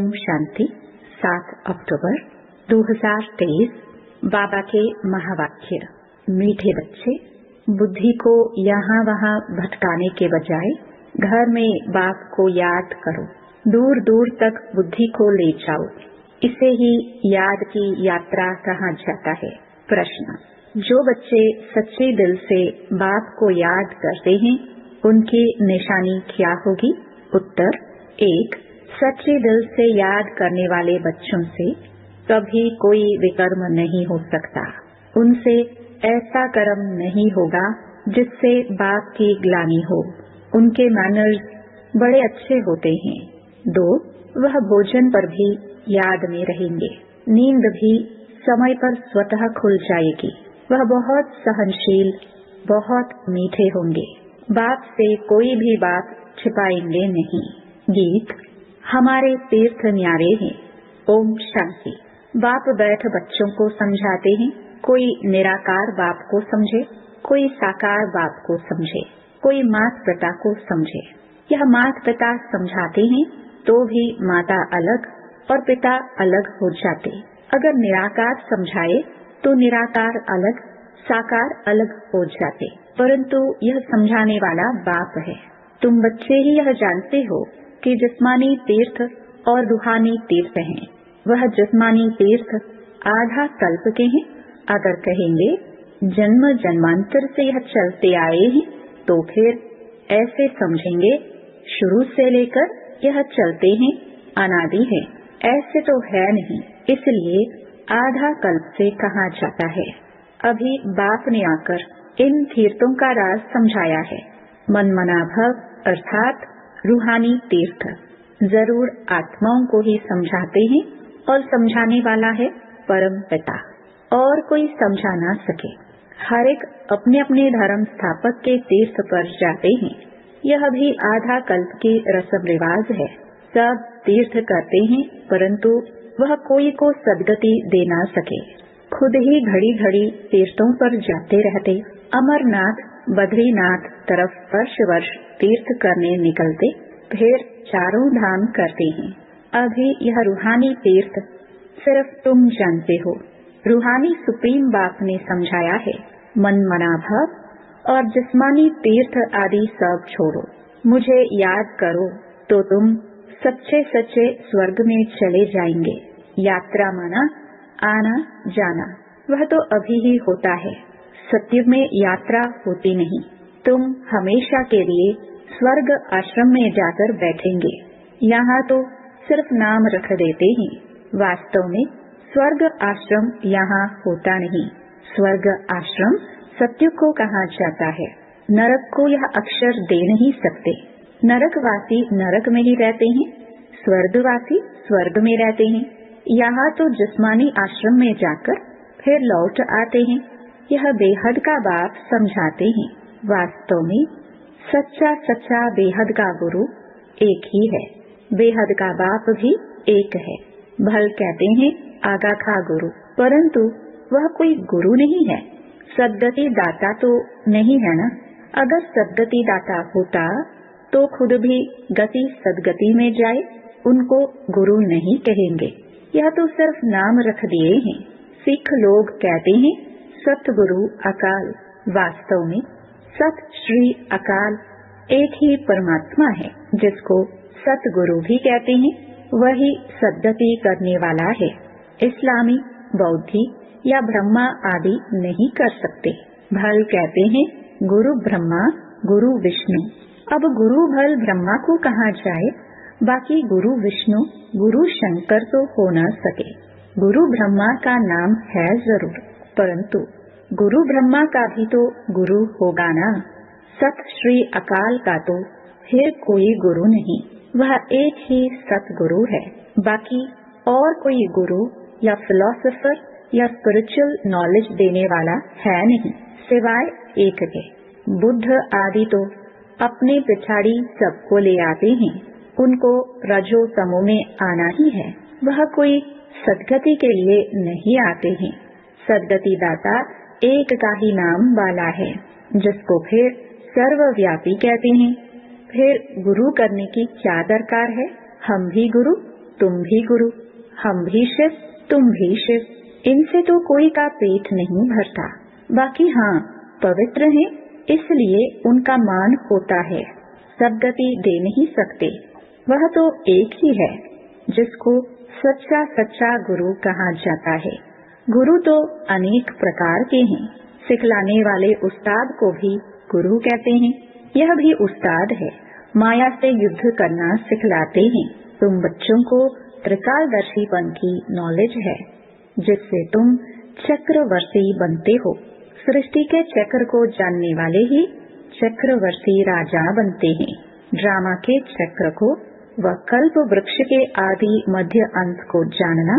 ओम शांति। 7 अक्टूबर 2023। बाबा के महावाक्य। मीठे बच्चे, बुद्धि को यहाँ वहाँ भटकाने के बजाय घर में बाप को याद करो। दूर दूर तक बुद्धि को ले जाओ। इसे ही याद की यात्रा कहा जाता है। प्रश्न: जो बच्चे सच्चे दिल से बाप को याद करते हैं, उनकी निशानी क्या होगी? उत्तर: 1. सच्चे दिल से याद करने वाले बच्चों से कभी कोई विकर्म नहीं हो सकता। उनसे ऐसा कर्म नहीं होगा जिससे बाप की ग्लानि हो। उनके मैनर्स बड़े अच्छे होते हैं। 2. वह भोजन पर भी याद में रहेंगे। नींद भी समय पर स्वतः खुल जाएगी। वह बहुत सहनशील, बहुत मीठे होंगे। बाप से कोई भी बात छिपाएंगे नहीं। गीत। हमारे तीर्थ न्यारे हैं। ओम शांति। बाप बैठ बच्चों को समझाते हैं। कोई निराकार बाप को समझे, कोई साकार बाप को समझे, कोई माता पिता को समझे। यह माता पिता समझाते हैं तो भी माता अलग और पिता अलग हो जाते। अगर निराकार समझाए तो निराकार अलग, साकार अलग हो जाते। परंतु यह समझाने वाला बाप है। तुम बच्चे ही यह जानते हो कि जिस्मानी तीर्थ और रूहानी तीर्थ हैं। वह जिस्मानी तीर्थ आधा कल्प के हैं। अगर कहेंगे जन्म जन्मांतर से यह चलते आए हैं, तो फिर ऐसे समझेंगे शुरू से लेकर यह चलते हैं, अनादि है। ऐसे तो है नहीं, इसलिए आधा कल्प से कहा जाता है। अभी बाप ने आकर इन तीर्थों का राज समझाया है। मनमना भव अर्थात रूहानी तीर्थ जरूर आत्माओं को ही समझाते हैं और समझाने वाला है परम पिता, और कोई समझा ना सके। हर एक अपने अपने धर्म स्थापक के तीर्थ पर जाते हैं। यह भी आधा कल्प की रस्म रिवाज है। सब तीर्थ करते हैं, परंतु वह कोई को सदगति दे ना सके। खुद ही घड़ी घड़ी तीर्थों पर जाते रहते। अमरनाथ, बद्रीनाथ तरफ वर्ष तीर्थ करने निकलते, फिर चारों धाम करते हैं। अभी यह रूहानी तीर्थ सिर्फ तुम जानते हो। रूहानी सुप्रीम बाप ने समझाया है, मन मना भव और जिस्मानी तीर्थ आदि सब छोड़ो। मुझे याद करो तो तुम सच्चे सच्चे स्वर्ग में चले जाएंगे। यात्रा माना आना जाना, वह तो अभी ही होता है। सत्युग में यात्रा होती नहीं। तुम हमेशा के लिए स्वर्ग आश्रम में जाकर बैठेंगे। यहाँ तो सिर्फ नाम रख देते हैं। वास्तव में स्वर्ग आश्रम यहाँ होता नहीं। स्वर्ग आश्रम सत्युग को कहा जाता है। नरक को यह अक्षर दे नहीं सकते। नरकवासी नरक में ही रहते हैं, स्वर्गवासी स्वर्ग में रहते हैं। यहाँ तो जिस्मानी आश्रम में जाकर फिर लौट आते हैं। यह बेहद का बाप समझाते हैं। वास्तव में सच्चा सच्चा बेहद का गुरु एक ही है। बेहद का बाप भी एक है। भल कहते हैं आगा खा गुरु, परंतु वह कोई गुरु नहीं है। सद्गति दाता तो नहीं है ना। अगर सद्गति दाता होता तो खुद भी गति सदगति में जाए। उनको गुरु नहीं कहेंगे। यह तो सिर्फ नाम रख दिए हैं। सिख लोग कहते हैं सतगुरु अकाल। वास्तव में सत श्री अकाल एक ही परमात्मा है, जिसको सतगुरु भी कहते हैं। वही सद्गति करने वाला है। इस्लामी, बौद्धि या ब्रह्मा आदि नहीं कर सकते। भल कहते हैं गुरु ब्रह्मा, गुरु विष्णु। अब गुरु भल ब्रह्मा को कहा जाए, बाकी गुरु विष्णु, गुरु शंकर तो हो न सके। गुरु ब्रह्मा का नाम है जरूर, परंतु गुरु ब्रह्मा का भी तो गुरु होगा ना। सत श्री अकाल का तो फिर कोई गुरु नहीं। वह एक ही सतगुरु है। बाकी और कोई गुरु या फिलोसोफर या स्पिरिचुअल नॉलेज देने वाला है नहीं, सिवाय एक के। बुद्ध आदि तो अपने पिछाड़ी सबको ले आते हैं। उनको रजो तमो में आना ही है। वह कोई सदगति के लिए नहीं आते हैं। सदगति दाता एक का ही नाम वाला है, जिसको फिर सर्वव्यापी कहते हैं। फिर गुरु करने की क्या दरकार है? हम भी गुरु तुम भी गुरु, हम भी शिव, तुम भी शिव। इनसे तो कोई का पेट नहीं भरता। बाकी हाँ, पवित्र हैं, इसलिए उनका मान होता है। सदगति दे नहीं सकते। वह तो एक ही है जिसको सच्चा सच्चा गुरु कहा जाता है। गुरु तो अनेक प्रकार के हैं। सिखलाने वाले उस्ताद को भी गुरु कहते हैं। यह भी उस्ताद है, माया से युद्ध करना सिखलाते हैं। तुम बच्चों को त्रिकालदर्शीपन की नॉलेज है, जिससे तुम चक्रवर्ती बनते हो। सृष्टि के चक्र को जानने वाले ही चक्रवर्ती राजा बनते हैं। ड्रामा के चक्र को व कल्प वृक्ष के आदि मध्य अंत को जानना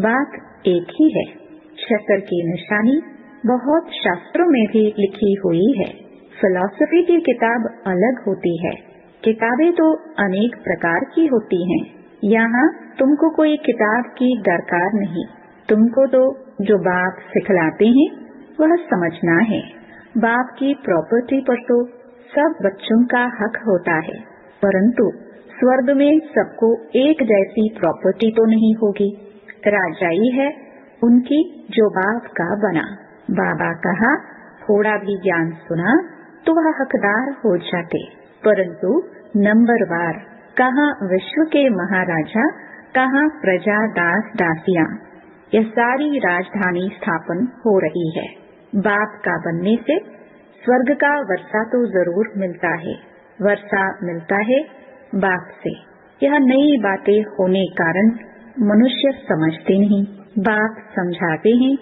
बात एक ही है। चक्र की निशानी बहुत शास्त्रों में भी लिखी हुई है। फिलॉसफी की किताब अलग होती है। किताबें तो अनेक प्रकार की होती हैं। यहाँ तुमको कोई किताब की दरकार नहीं। तुमको तो जो बाप सिखलाते हैं वह समझना है। बाप की प्रॉपर्टी पर तो सब बच्चों का हक होता है, परंतु स्वर्ग में सबको एक जैसी प्रॉपर्टी तो नहीं होगी। राजाई है उनकी जो बाप का बना। बाबा कहा थोड़ा भी ज्ञान सुना तो वह हकदार हो जाते, परंतु नंबरवार कहाँ विश्व के महाराजा, कहाँ प्रजा दास दासियां, यह सारी राजधानी स्थापन हो रही है। बाप का बनने से स्वर्ग का वर्षा तो जरूर मिलता है। वर्षा मिलता है बाप से। यह नई बातें होने कारण मनुष्य समझते नहीं। बाप समझाते हैं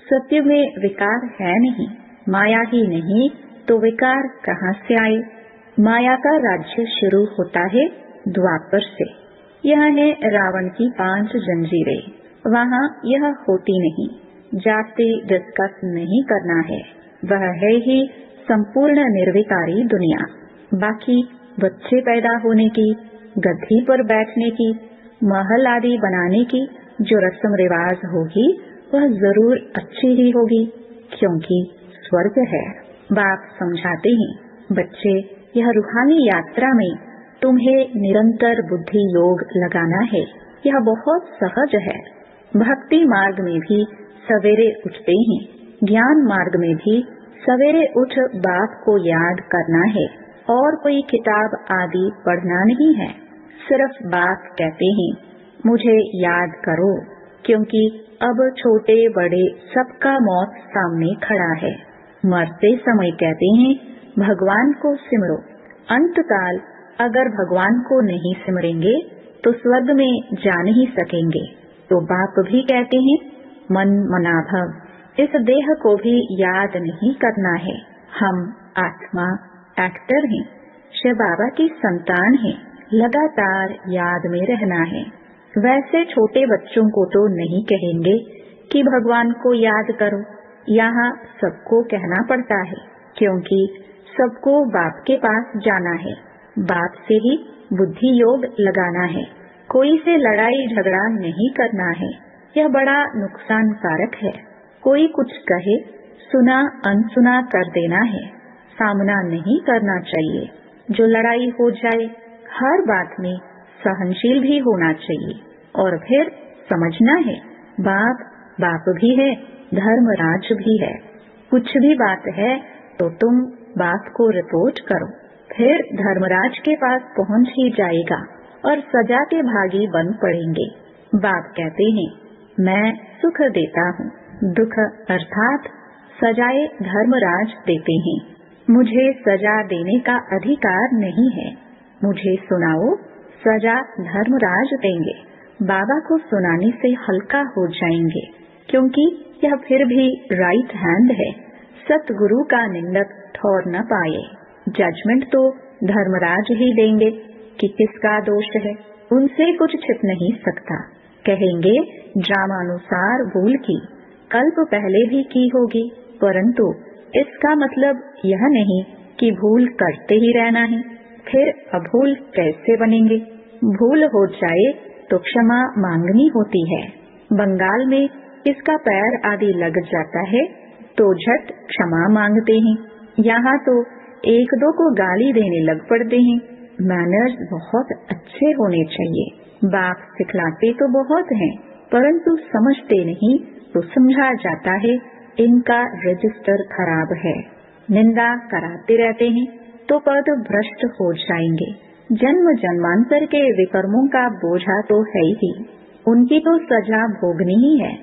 सत्य में विकार है नहीं। माया ही नहीं तो विकार कहाँ से आए। माया का राज्य शुरू होता है द्वापर से। यह है रावण की 5 जंजीरें। वहाँ यह होती नहीं। जाते डिस्कस नहीं करना है। वह है ही संपूर्ण निर्विकारी दुनिया। बाकी बच्चे पैदा होने की, गद्दी पर बैठने की, महल आदि बनाने की जो रस्म रिवाज होगी वह जरूर अच्छी ही होगी, क्योंकि स्वर्ग है। बाप समझाते हैं बच्चे, यह रूहानी यात्रा में तुम्हें निरंतर बुद्धि योग लगाना है। यह बहुत सहज है। भक्ति मार्ग में भी सवेरे उठते हैं। ज्ञान मार्ग में भी सवेरे उठ बाप को याद करना है और कोई किताब आदि पढ़ना नहीं है। सिर्फ बाप कहते हैं मुझे याद करो, क्योंकि अब छोटे बड़े सबका मौत सामने खड़ा है। मरते समय कहते हैं भगवान को सिमरो। अंतकाल अगर भगवान को नहीं सिमरेंगे तो स्वर्ग में जा नहीं सकेंगे। तो बाप भी कहते हैं मन मनाभव, इस देह को भी याद नहीं करना है। हम आत्मा एक्टर हैं, शिव बाबा की संतान हैं, लगातार याद में रहना है। वैसे छोटे बच्चों को तो नहीं कहेंगे कि भगवान को याद करो। यहाँ सबको कहना पड़ता है, क्योंकि सबको बाप के पास जाना है। बाप से ही बुद्धि योग लगाना है। कोई से लड़ाई झगड़ा नहीं करना है। यह बड़ा नुकसानकारक है। कोई कुछ कहे, सुना अनसुना कर देना है। सामना नहीं करना चाहिए। जो लड़ाई हो जाए, हर बात में सहनशील भी होना चाहिए। और फिर समझना है बाप बाप भी है, धर्मराज भी है। कुछ भी बात है तो तुम बाप को रिपोर्ट करो, फिर धर्मराज के पास पहुंच ही जाएगा और सजा के भागी बन पड़ेंगे। बाप कहते हैं मैं सुख देता हूँ, दुख अर्थात सजाए धर्मराज देते हैं। मुझे सजा देने का अधिकार नहीं है। मुझे सुनाओ, सजा धर्मराज देंगे। बाबा को सुनाने से हल्का हो जाएंगे, क्योंकि यह फिर भी राइट हैंड है। सतगुरु का निंदक ठौर न पाए। जजमेंट तो धर्मराज ही देंगे कि किसका दोष है। उनसे कुछ छिप नहीं सकता। कहेंगे ड्रामानुसार भूल की, कल्प पहले भी की होगी, परंतु इसका मतलब यह नहीं कि भूल करते ही रहना है। फिर अभूल कैसे बनेंगे? भूल हो जाए तो क्षमा मांगनी होती है। बंगाल में इसका पैर आदि लग जाता है तो झट क्षमा मांगते हैं। यहाँ तो एक दो को गाली देने लग पड़ते हैं। मैनर्स बहुत अच्छे होने चाहिए। बाप सिखलाते तो बहुत हैं, परंतु समझते नहीं तो समझा जाता है इनका रजिस्टर खराब है। निंदा कराते रहते हैं तो पद भ्रष्ट हो जाएंगे। जन्म जन्मांतर के विकर्मों का बोझा तो है ही, उनकी तो सजा भोगनी ही है।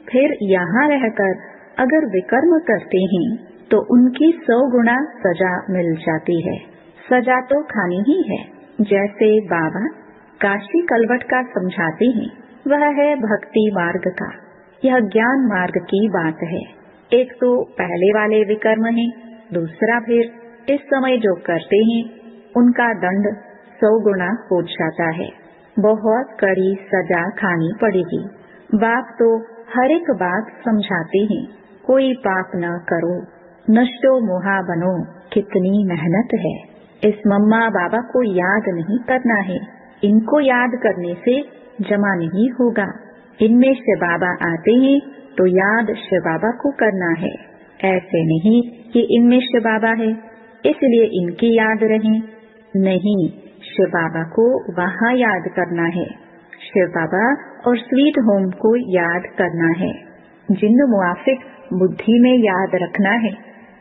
फिर यहाँ रहकर अगर विकर्म करते हैं तो उनकी 100 गुना सजा मिल जाती है। सजा तो खानी ही है। जैसे बाबा काशी कलवट का समझाते हैं, वह है भक्ति मार्ग का, यह ज्ञान मार्ग की बात है। एक तो पहले वाले विकर्म हैं, दूसरा फिर इस समय जो करते हैं उनका दंड 100 गुना हो जाता है। बहुत कड़ी सजा खानी पड़ेगी। बाप तो हर एक बात समझाते हैं, कोई पाप न करो, नष्टो मोहा बनो। कितनी मेहनत है। इस मम्मा बाबा को याद नहीं करना है, इनको याद करने से जमा नहीं होगा। इनमें शिव बाबा आते हैं तो याद शिव बाबा को करना है। ऐसे नहीं कि इनमें शिव बाबा है इसलिए इनकी याद रहे, नहीं, शिव बाबा को वहाँ याद करना है। शिव बाबा और स्वीट होम को याद करना है। जिन मुआफिक बुद्धि में याद रखना है।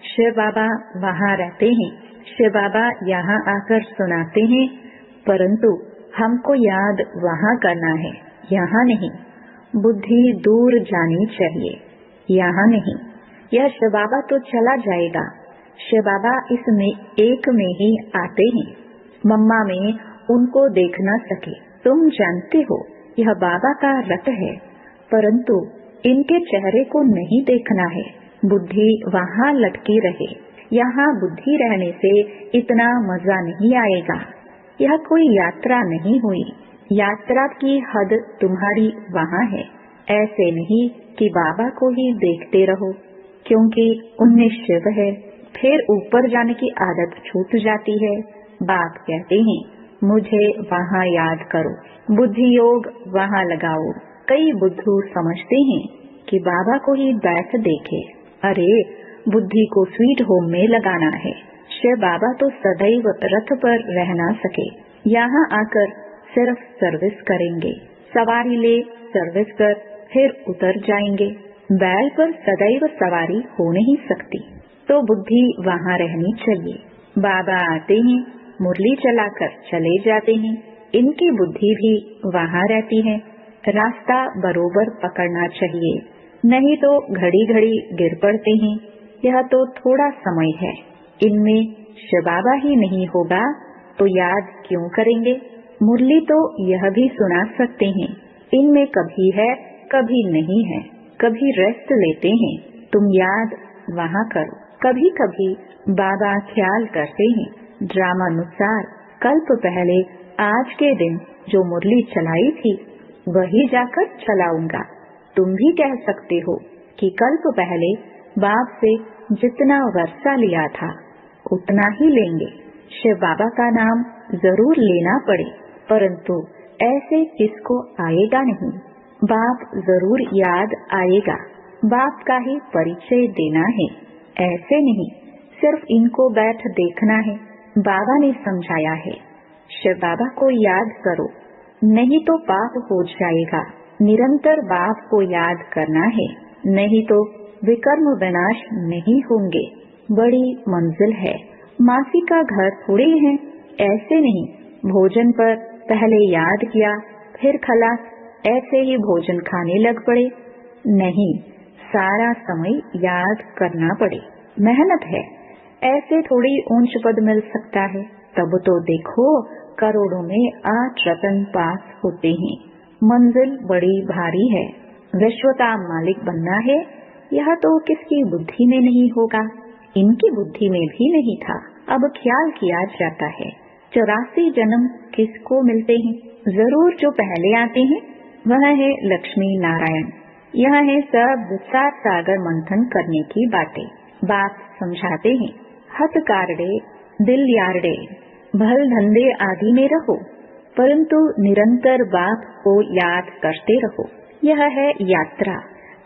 शिव बाबा वहाँ रहते हैं, शिव बाबा यहाँ आकर सुनाते हैं, परंतु हमको याद वहाँ करना है, यहाँ नहीं। बुद्धि दूर जानी चाहिए, यहाँ नहीं। यह शिव बाबा तो चला जाएगा। शिव बाबा इसमें एक में ही आते हैं। मम्मा में उनको देख न सके। तुम जानते हो यह बाबा का रट है, परंतु इनके चेहरे को नहीं देखना है। बुद्धि वहाँ लटकी रहे। यहाँ बुद्धि रहने से इतना मजा नहीं आएगा। यह कोई यात्रा नहीं हुई। यात्रा की हद तुम्हारी वहाँ है। ऐसे नहीं कि बाबा को ही देखते रहो, क्योंकि उनमें शिव है। फिर ऊपर जाने की आदत छूट जाती है। बाप कहते हैं मुझे वहाँ याद करो, बुद्धि योग वहाँ लगाओ। कई बुद्धू समझते हैं कि बाबा को ही बैठ देखे। अरे बुद्धि को स्वीट होम में लगाना है। शिव बाबा तो सदैव रथ पर रह ना सके, यहाँ आकर सिर्फ सर्विस करेंगे। सवारी ले सर्विस कर फिर उतर जाएंगे। बैल पर सदैव सवारी हो नहीं सकती, तो बुद्धि वहाँ रहनी चाहिए। बाबा आते हैं, मुरली चलाकर चले जाते हैं, इनकी बुद्धि भी वहाँ रहती है। रास्ता बरोबर पकड़ना चाहिए, नहीं तो घड़ी घड़ी गिर पड़ते हैं। यह तो थोड़ा समय है। इनमें शिव बाबा ही नहीं होगा तो याद क्यों करेंगे। मुरली तो यह भी सुना सकते हैं, इनमें कभी है कभी नहीं है, कभी रेस्ट लेते हैं। तुम याद वहाँ करो। कभी कभी बाबा ख्याल करते हैं ड्रामानुसार, कल्प पहले आज के दिन जो मुरली चलाई थी वही जाकर चलाऊंगा। तुम भी कह सकते हो कि कल्प पहले बाप से जितना वर्षा लिया था उतना ही लेंगे। शिव बाबा का नाम जरूर लेना पड़े, परंतु ऐसे किसको आएगा नहीं। बाप जरूर याद आएगा। बाप का ही परिचय देना है, ऐसे नहीं सिर्फ इनको बैठ देखना है। बाबा ने समझाया है शिव बाबा को याद करो, नहीं तो पाप हो जाएगा। निरंतर बाप को याद करना है, नहीं तो विकर्म विनाश नहीं होंगे। बड़ी मंजिल है। मासी का घर थोड़े है, ऐसे नहीं भोजन पर पहले याद किया फिर खलास, ऐसे ही भोजन खाने लग पड़े। नहीं, सारा समय याद करना पड़े। मेहनत है। ऐसे थोड़ी ऊंच पद मिल सकता है। तब तो देखो करोड़ों में 8 रतन पास होते हैं। मंजिल बड़ी भारी है। विश्व का मालिक बनना है, यह तो किसकी बुद्धि में नहीं होगा। इनकी बुद्धि में भी नहीं था। अब ख्याल किया जाता है 84 जन्म किसको मिलते हैं। जरूर जो पहले आते हैं वह है लक्ष्मी नारायण। यह है सब विचार सागर मंथन करने की बातें। बात समझाते हैं हथ कारडे दिल यारडे, भल धंधे आदि में रहो, परंतु निरंतर बाप को याद करते रहो। यह है यात्रा।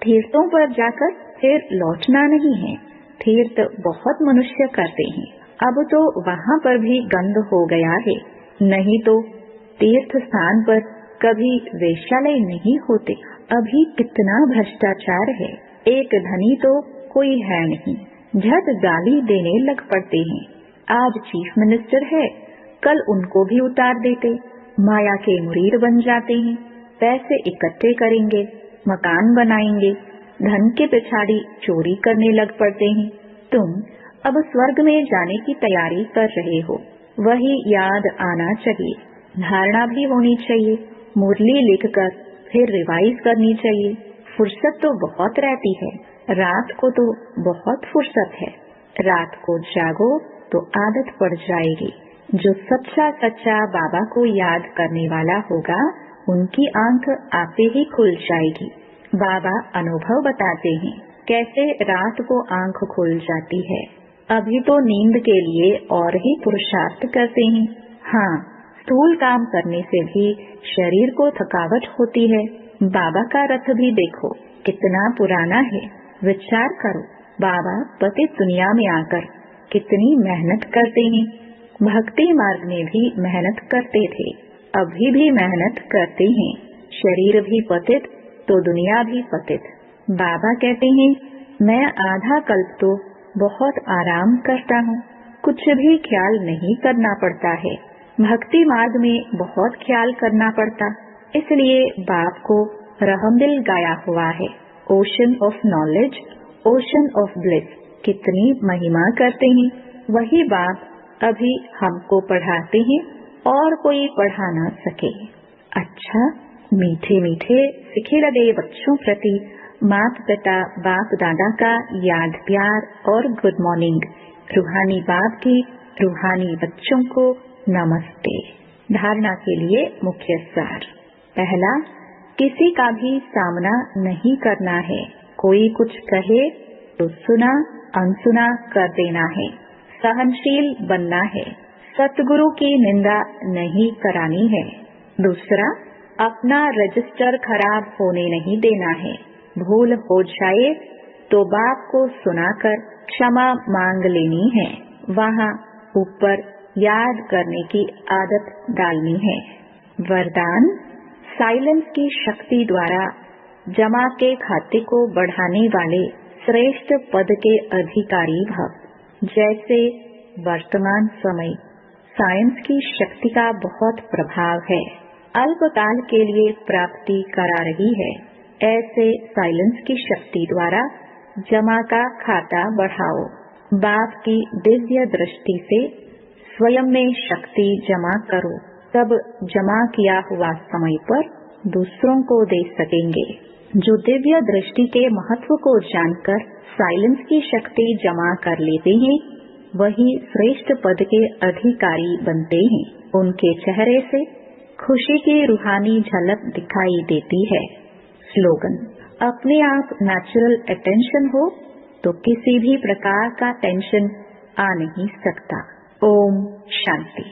तीर्थों पर जाकर फिर लौटना नहीं है। तीर्थ बहुत मनुष्य करते हैं, अब तो वहाँ पर भी गंद हो गया है। नहीं तो तीर्थ स्थान पर कभी वेश्यालय नहीं होते। अभी कितना भ्रष्टाचार है। एक धनी तो कोई है नहीं, झट गाली देने लग पड़ते हैं। आज चीफ मिनिस्टर है, कल उनको भी उतार देते। माया के मुरीद बन जाते हैं। पैसे इकट्ठे करेंगे, मकान बनाएंगे, धन के पिछाड़ी चोरी करने लग पड़ते हैं। तुम अब स्वर्ग में जाने की तैयारी कर रहे हो, वही याद आना चाहिए। धारणा भी होनी चाहिए। मुरली लिखकर फिर रिवाइज करनी चाहिए। फुर्सत तो बहुत रहती है, रात को तो बहुत फुर्सत है। रात को जागो तो आदत पड़ जाएगी। जो सच्चा सच्चा बाबा को याद करने वाला होगा, उनकी आंख आपे ही खुल जाएगी। बाबा अनुभव बताते हैं कैसे रात को आंख खुल जाती है। अभी तो नींद के लिए और ही पुरुषार्थ करते हैं। हाँ, स्थूल काम करने से भी शरीर को थकावट होती है। बाबा का रथ भी देखो कितना पुराना है। विचार करो, बाबा पतित दुनिया में आकर कितनी मेहनत करते हैं। भक्ति मार्ग में भी मेहनत करते थे, अभी भी मेहनत करते हैं। शरीर भी पतित तो दुनिया भी पतित। बाबा कहते हैं, मैं आधा कल्प तो बहुत आराम करता हूँ, कुछ भी ख्याल नहीं करना पड़ता है। भक्ति मार्ग में बहुत ख्याल करना पड़ता, इसलिए बाप को रहमदिल गाया हुआ है। Ocean of knowledge, ocean of bliss. कितनी महिमा करते हैं। वही बाप अभी हमको पढ़ाते हैं और कोई पढ़ा ना सके। अच्छा, मीठे मीठे सिखे लगे बच्चों प्रति माता पिता बाप दादा का याद प्यार और गुड मॉर्निंग। रूहानी बाप की रूहानी बच्चों को नमस्ते। धारणा के लिए मुख्य सार। पहला, किसी का भी सामना नहीं करना है। कोई कुछ कहे तो सुना अनसुना कर देना है। सहनशील बनना है। सतगुरु की निंदा नहीं करानी है। दूसरा, अपना रजिस्टर खराब होने नहीं देना है। भूल हो जाए तो बाप को सुनाकर क्षमा मांग लेनी है। वहाँ ऊपर याद करने की आदत डालनी है। वरदान, साइलेंस की शक्ति द्वारा जमा के खाते को बढ़ाने वाले श्रेष्ठ पद के अधिकारी भव। जैसे वर्तमान समय साइंस की शक्ति का बहुत प्रभाव है, अल्पकाल के लिए प्राप्ति करा रही है, ऐसे साइलेंस की शक्ति द्वारा जमा का खाता बढ़ाओ। बाप की दिव्य दृष्टि से स्वयं में शक्ति जमा करो, तब जमा किया हुआ समय पर दूसरों को दे सकेंगे। जो दिव्य दृष्टि के महत्व को जानकर साइलेंस की शक्ति जमा कर लेते हैं, वही श्रेष्ठ पद के अधिकारी बनते हैं। उनके चेहरे से खुशी की रूहानी झलक दिखाई देती है। स्लोगन, अपने आप नेचुरल अटेंशन हो तो किसी भी प्रकार का टेंशन आ नहीं सकता। ओम शांति।